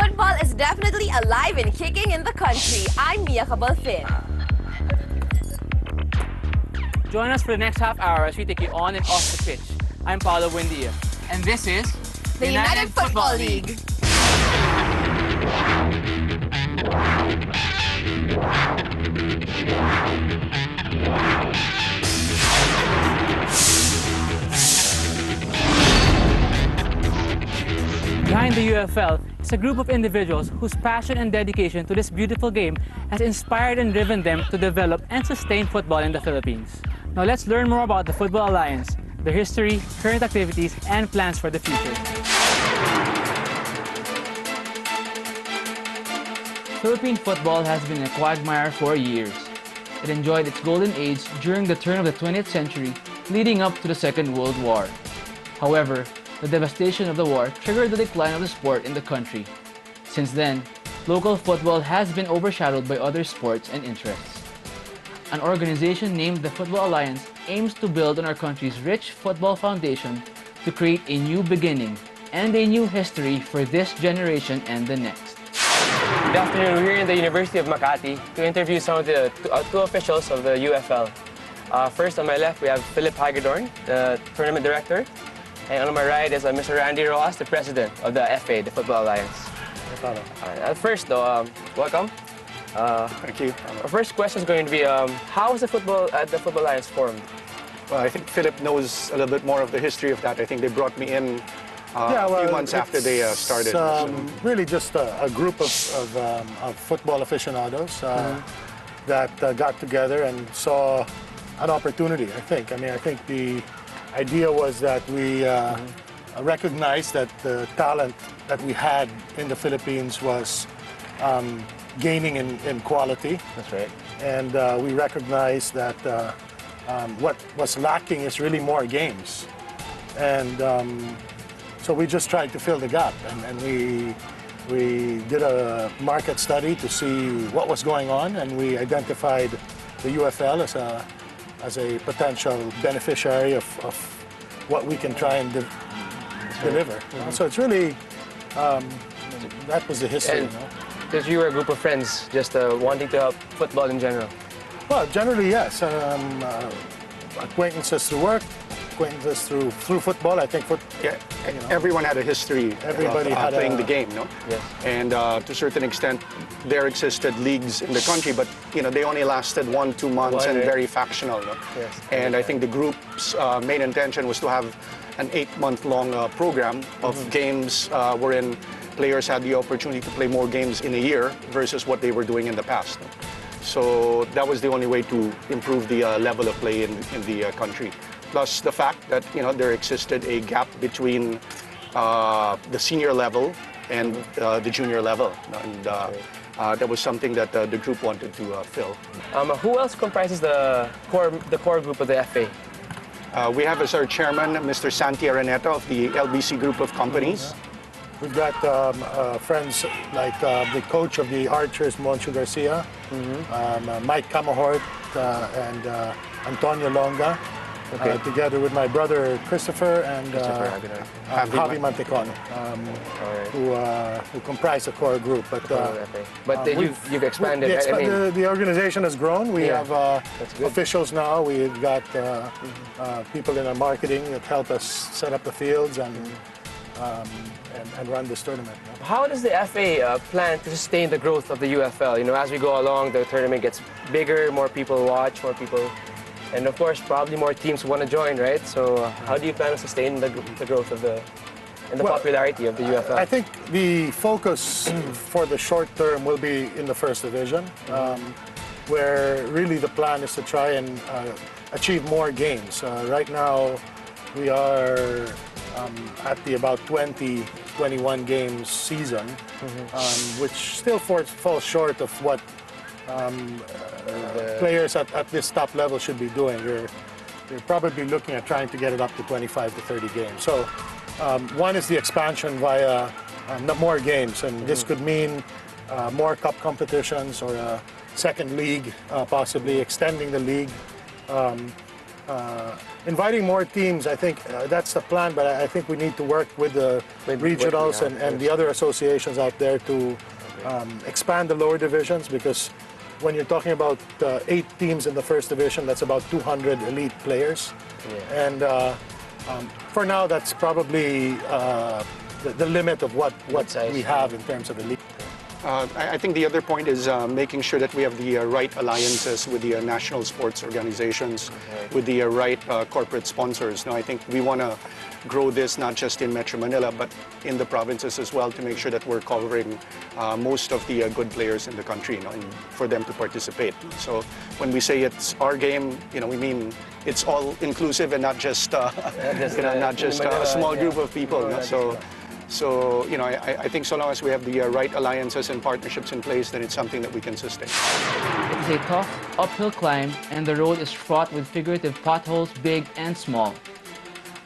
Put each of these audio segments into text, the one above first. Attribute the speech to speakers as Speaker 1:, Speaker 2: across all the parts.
Speaker 1: Football is definitely alive and kicking in the country. I'm Mia Cabalfin.
Speaker 2: Join us for the next half hour as we take you on and off the pitch. I'm Paolo Buendia. And this is
Speaker 1: The United Football League.
Speaker 2: Behind the UFL is a group of individuals whose passion and dedication to this beautiful game has inspired and driven them to develop and sustain football in the Philippines. Now let's learn more about the Football Alliance, their history, current activities, and plans for the future. Philippine football has been a quagmire for years. It enjoyed its golden age during the turn of the 20th century, leading up to the Second World War. However, the devastation of the war triggered the decline of the sport in the country. Since then, local football has been overshadowed by other sports and interests. An organization named the Football Alliance aims to build on our country's rich football foundation to create a new beginning and a new history for this generation and the next.
Speaker 3: Good afternoon. We're here in the University of Makati to interview some of the two officials of the UFL. First, on my left, we have Philip Hagedorn, the tournament director. And on my right is Mr. Randy Rojas, the president of the FA, the Football Alliance. First, though, welcome.
Speaker 4: Thank you.
Speaker 3: Our first question is going to be, how was the Football Alliance formed?
Speaker 4: Well, I think Philip knows a little bit more of the history of that. I think they brought me in a few months after they started.
Speaker 5: Really just a group of football aficionados that got together and saw an opportunity, I think. I mean, I think the idea was that we recognized that the talent that we had in the Philippines was gaining in quality.
Speaker 3: That's right.
Speaker 5: And we recognized that what was lacking is really more games. And so we just tried to fill the gap. And we did a market study to see what was going on, and we identified the UFL as a potential beneficiary of what we can try and deliver. So it's really, that was the history.
Speaker 3: Because you were a group of friends just wanting to help football in general.
Speaker 5: Well, generally, yes. Acquaintances through work, acquaintances through football. I think
Speaker 4: everyone had a history
Speaker 5: everybody
Speaker 4: of playing the game, no?
Speaker 3: Yes.
Speaker 4: And to a certain extent, there existed leagues in the country, but they only lasted 1-2 months and very factional. No?
Speaker 3: Yes.
Speaker 4: And I think the group's main intention was to have an 8-month-long program of games wherein players had the opportunity to play more games in a year versus what they were doing in the past. No? So that was the only way to improve the level of play in the country. Plus the fact that there existed a gap between the senior level and the junior level, and that was something that the group wanted to fill.
Speaker 3: Who else comprises the core group of the FA?
Speaker 4: We have as our chairman Mr. Santi Araneta of the LBC Group of Companies.
Speaker 5: We've got friends like the coach of the Archers, Moncho Garcia, Mike Camahort, and Antonio Longa, together with my brother Christopher and Javi Mantecon, who comprise the core group.
Speaker 3: But you've expanded.
Speaker 5: The organization has grown. We have officials now. We've got people in our marketing that help us set up the fields and run this tournament.
Speaker 3: How does the FA plan to sustain the growth of the UFL? As we go along, the tournament gets bigger, more people watch, more people, and of course, probably more teams want to join, right? So, how do you plan to sustain the growth of and the popularity of the UFL?
Speaker 5: I think the focus for the short term will be in the first division, where really the plan is to try and achieve more games. Right now, we are at the about 20-21 games season, which still falls short of what players at this top level should be doing. You're probably looking at trying to get it up to 25 to 30 games. So one is the expansion via more games, and this could mean more cup competitions or a second league, possibly extending the league. inviting more teams, I think that's the plan, but I think we need to work with the regionals and the other associations out there to expand the lower divisions, because when you're talking about 8 teams in the first division, that's about 200 elite players. Yeah. And for now, that's probably the limit of what we have in terms of elite.
Speaker 4: I think the other point is making sure that we have the right alliances with the national sports organizations, with the right corporate sponsors. Now, I think we want to grow this not just in Metro Manila, but in the provinces as well, to make sure that we're covering most of the good players in the country, and for them to participate. So when we say it's our game, we mean it's all inclusive and not just a small group of people. So, I think so long as we have the right alliances and partnerships in place, then it's something that we can sustain.
Speaker 2: It is a tough uphill climb, and the road is fraught with figurative potholes, big and small.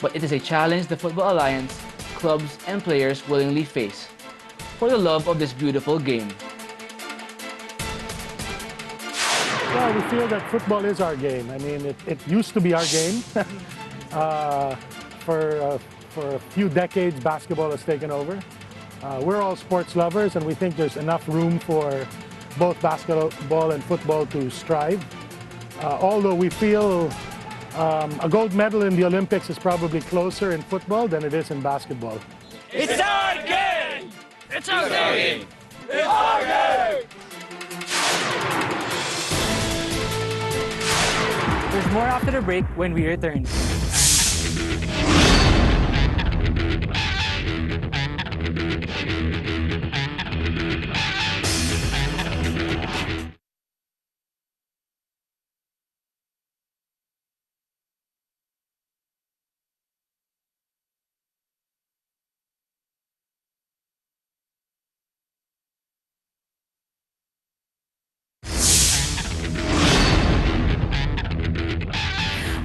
Speaker 2: But it is a challenge the Football Alliance, clubs and players willingly face for the love of this beautiful game.
Speaker 5: Well, we feel that football is our game. I mean, it used to be our game. For a few decades, basketball has taken over. We're all sports lovers, and we think there's enough room for both basketball and football to strive. Although we feel a gold medal in the Olympics is probably closer in football than it is in basketball.
Speaker 6: It's our game! It's our game! It's our game!
Speaker 2: There's more after the break when we return.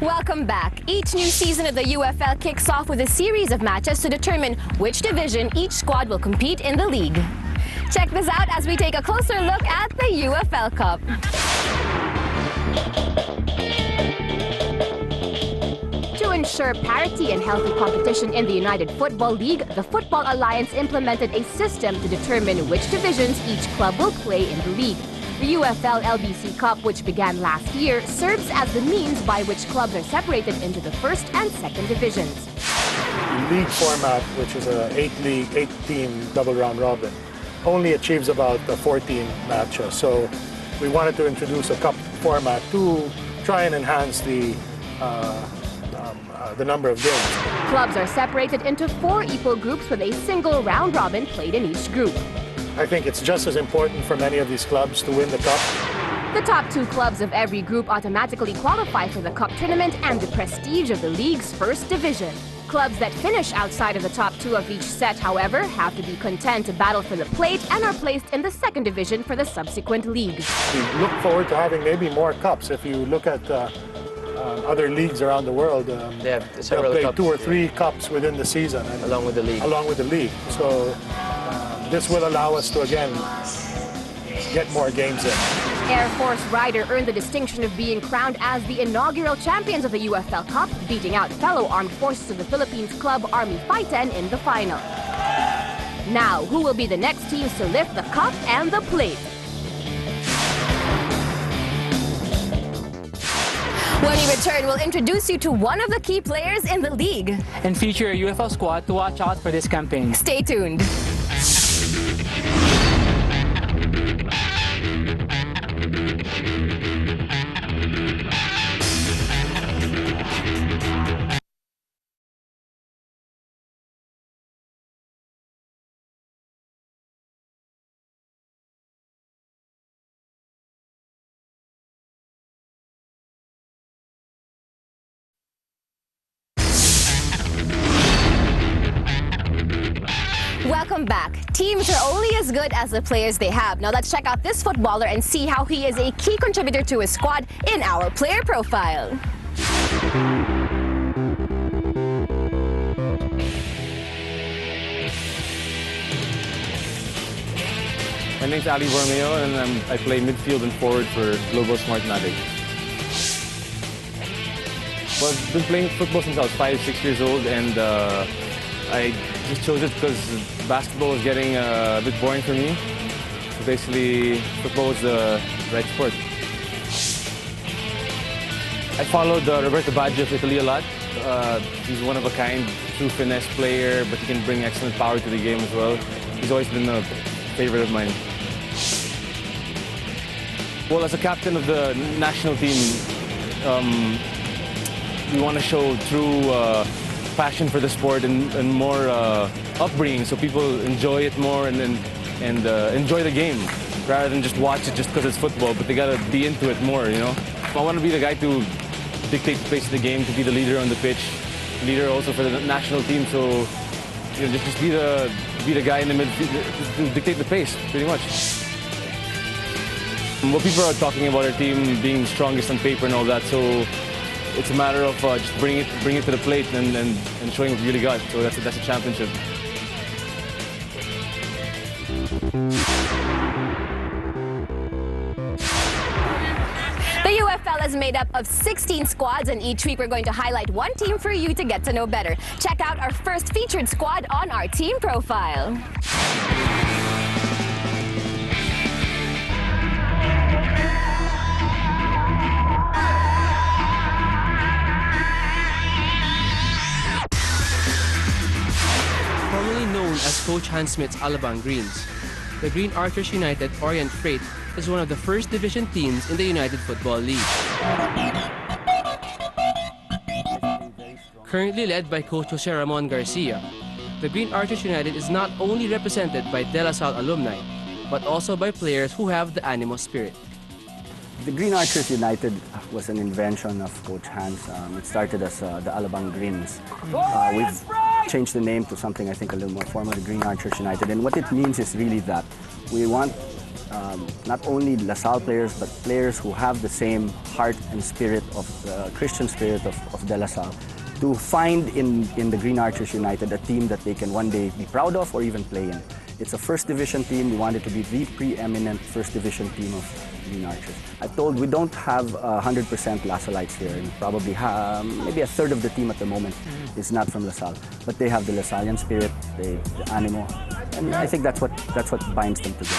Speaker 1: Welcome back. Each new season of the UFL kicks off with a series of matches to determine which division each squad will compete in the league. Check this out as we take a closer look at the UFL Cup. To ensure parity and healthy competition in the United Football League, the Football Alliance implemented a system to determine which divisions each club will play in the league. The UFL LBC Cup, which began last year, serves as the means by which clubs are separated into the first and second divisions.
Speaker 5: The league format, which is a 8-team double round robin, only achieves about 14 matches. So we wanted to introduce a cup format to try and enhance the number of games.
Speaker 1: Clubs are separated into 4 equal groups with a single round robin played in each group.
Speaker 5: I think it's just as important for many of these clubs to win the cup.
Speaker 1: The top 2 clubs of every group automatically qualify for the cup tournament and the prestige of the league's first division. Clubs that finish outside of the top 2 of each set, however, have to be content to battle for the plate and are placed in the second division for the subsequent league.
Speaker 5: We look forward to having maybe more cups. If you look at other leagues around the world,
Speaker 3: They have
Speaker 5: they'll
Speaker 3: several
Speaker 5: play
Speaker 3: cups
Speaker 5: 2 or 3 cups within the season. And
Speaker 3: along with the league.
Speaker 5: Along with the league. So this will allow us to, again, get more games in.
Speaker 1: Air Force Rider earned the distinction of being crowned as the inaugural champions of the UFL Cup, beating out fellow Armed Forces of the Philippines club Army Fighten in the final. Now, who will be the next teams to lift the cup and the plate? When we return, we'll introduce you to one of the key players in the league.
Speaker 2: And feature a UFL squad to watch out for this campaign.
Speaker 1: Stay tuned. Welcome back. Teams are only as good as the players they have. Now let's check out this footballer and see how he is a key contributor to his squad in our player profile.
Speaker 7: My name's Ali Bormeo, and I play midfield and forward for Global Smartmatic. Well, I've been playing football since I was 5, 6 years old, and I just chose it because basketball was getting a bit boring for me. So basically, football was the right sport. I followed Roberto Baggio of Italy a lot. He's one of a kind, true finesse player, but he can bring excellent power to the game as well. He's always been a favorite of mine. Well, as a captain of the national team, we want to show true passion for the sport and more upbringing, so people enjoy it more and enjoy the game rather than just watch it just because it's football. But they gotta be into it more, you know. I want to be the guy to dictate the pace of the game, to be the leader on the pitch, leader also for the national team. So you know, just be the guy in the midfield to dictate the pace, pretty much. What people are talking about our team being strongest on paper and all that, so it's a matter of just bring it to the plate and showing what we really got. So that's a championship.
Speaker 1: The UFL is made up of 16 squads, and each week we're going to highlight one team for you to get to know better. Check out our first featured squad on our team profile.
Speaker 8: Formerly known as Coach Hans Smith's Alabang Greens, the Green Archers United Orient Freight is one of the first division teams in the United Football League. Currently led by Coach Jose Ramon Garcia, the Green Archers United is not only represented by De La Salle alumni, but also by players who have the Animo spirit.
Speaker 9: The Green Archers United was an invention of Coach Hans. It started as the Alabang Greens. We've changed the name to something I think a little more formal, the Green Archers United. And what it means is really that we want not only La Salle players, but players who have the same heart and spirit of the Christian spirit of De La Salle to find in the Green Archers United a team that they can one day be proud of or even play in. It's a first division team. We want it to be the preeminent first division team of Green Archers. I'm told we don't have 100% La Sallites here, and probably maybe a third of the team at the moment is not from La Salle. But they have the La Sallian spirit, the Animo, and I think that's what binds them together.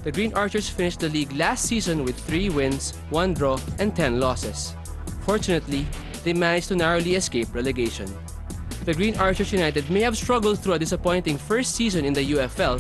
Speaker 8: The Green Archers finished the league last season with 3 wins, 1 draw, and 10 losses. Fortunately, they managed to narrowly escape relegation. The Green Archers United may have struggled through a disappointing first season in the UFL,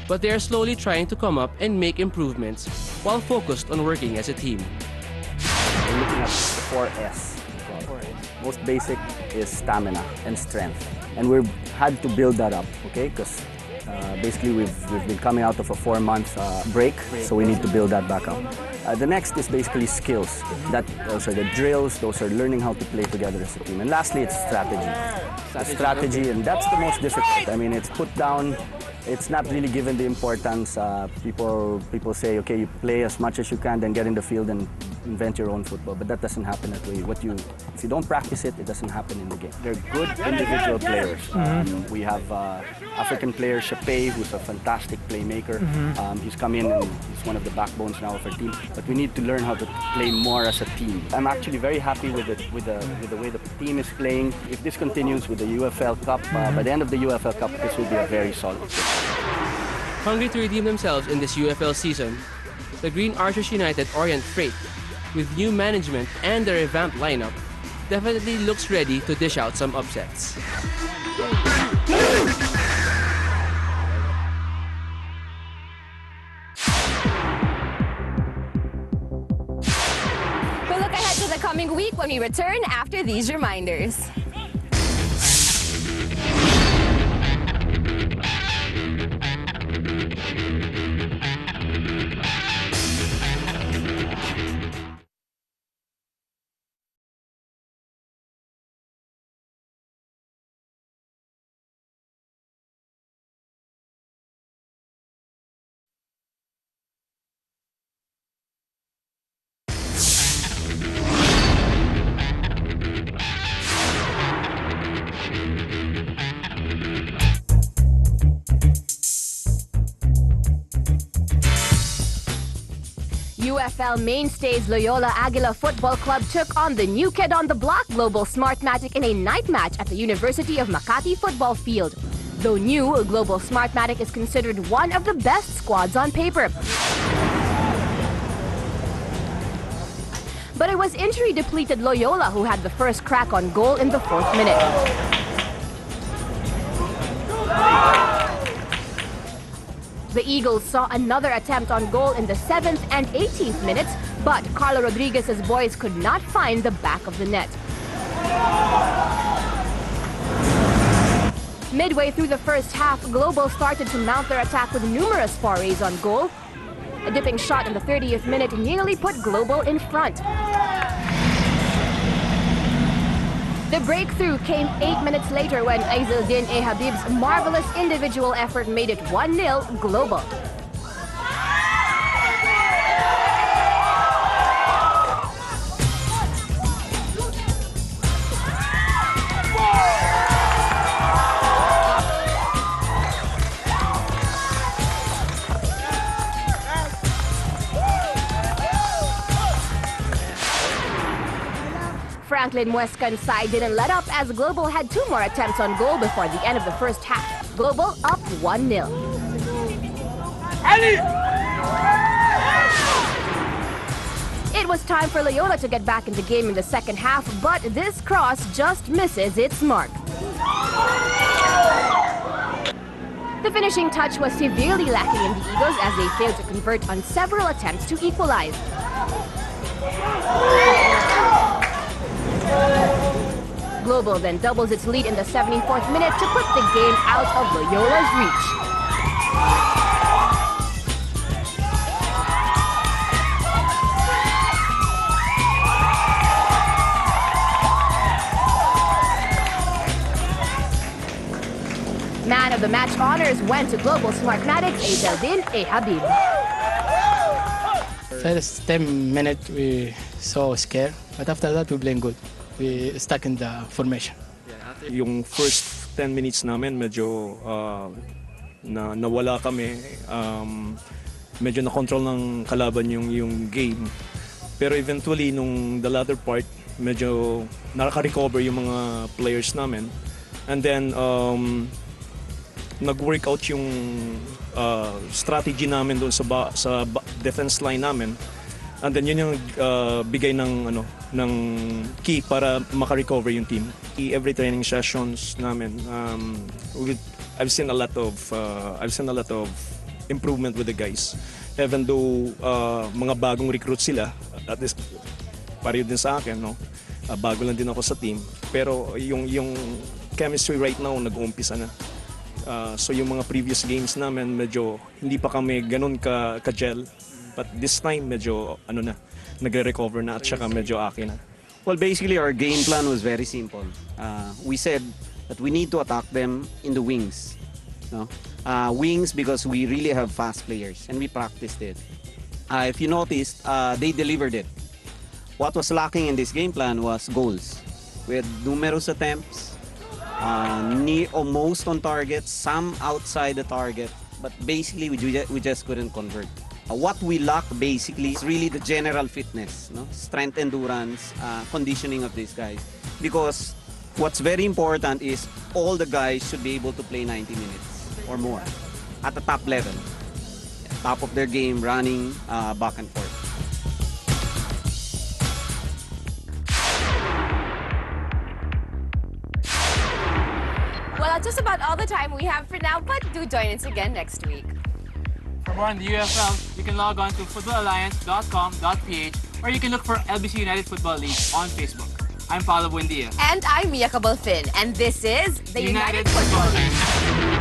Speaker 8: but they are slowly trying to come up and make improvements while focused on working as a team.
Speaker 9: We're looking at the 4S. Most basic is stamina and strength. And we've had to build that up, okay? Because basically we've been coming out of a 4-month break, so we need to build that back up. The next is basically skills. Those are the drills, those are learning how to play together as a team. And lastly, it's strategy. Strategy, and that's the most difficult. I mean, it's put down, it's not really given the importance. People say, okay, you play as much as you can, then get in the field and invent your own football. But that doesn't happen that way. If you don't practice it, it doesn't happen in the game. They're good individual players. We have African player Shapey, who's a fantastic playmaker. He's come in and he's one of the backbones now of our team. But we need to learn how to play more as a team. I'm actually very happy with the way the team is playing. If this continues with the UFL Cup, by the end of the UFL Cup, this will be a very solid team.
Speaker 8: Hungry to redeem themselves in this UFL season, the Green Archers United Orient Freight, with new management and a revamped lineup, definitely looks ready to dish out some upsets.
Speaker 1: We'll look ahead to the coming week when we return after these reminders. UFL mainstays Loyola Aguila Football Club took on the new kid on the block, Global Smartmatic, in a night match at the University of Makati football field. Though new, Global Smartmatic is considered one of the best squads on paper. But it was injury-depleted Loyola who had the first crack on goal in the 4th minute. The Eagles saw another attempt on goal in the 7th and 18th minutes, but Carlo Rodriguez's boys could not find the back of the net. Midway through the first half, Global started to mount their attack with numerous forays on goal. A dipping shot in the 30th minute nearly put Global in front. The breakthrough came 8 minutes later when Aizeldin A. Habib's marvelous individual effort made it 1-0 Global. Franklin Muescan's side didn't let up as Global had 2 more attempts on goal before the end of the first half. Global up 1-0. It was time for Loyola to get back in the game in the second half, but this cross just misses its mark. The finishing touch was severely lacking in the Eagles as they failed to convert on several attempts to equalize. Global then doubles its lead in the 74th minute to put the game out of Loyola's reach. Man of the match honors went to Global Smartmatic Aizeldin A. Habib.
Speaker 10: First 10 minutes we so scared, but after that we playing good. We stuck in the formation.
Speaker 11: Yung first 10 minutes namin medyo nawala kami. Medyo na-control ng kalaban yung game. Pero eventually nung the latter part, medyo nakaka-recover yung mga players namin. And then nag-work out yung strategy namin doon sa defense line namin. And then yun yung bigay ng key para maka-recover yung team. Every training sessions namin, I've seen a lot of improvement with the guys. Even though mga bagong recruit sila, at least pareho din sa akin, no? Bago lang din ako sa team. Pero yung chemistry right now nag-uumpisa na. So yung mga previous games namin medyo hindi pa kami ganun ka-gel. But this time medyo nagre-recover na at saka medyo akin na.
Speaker 12: Well, basically our game plan was very simple. We said that we need to attack them in the wings. No? Wings because we really have fast players and we practiced it. If you noticed, they delivered it. What was lacking in this game plan was goals. We had numerous attempts, almost on target, some outside the target, but basically we just couldn't convert. What we lack basically is really the general fitness, no? Strength, endurance, conditioning of these guys. Because what's very important is all the guys should be able to play 90 minutes or more at the top level. Top of their game, running back and forth.
Speaker 13: Well, that's just about all the time we have for now, but do join us again next week.
Speaker 2: For more on the UFL, you can log on to footballalliance.com.ph or you can look for LBC United Football League on Facebook. I'm Paolo Buendia.
Speaker 13: And I'm Mia Cabalfin, and this is the
Speaker 2: United Football League.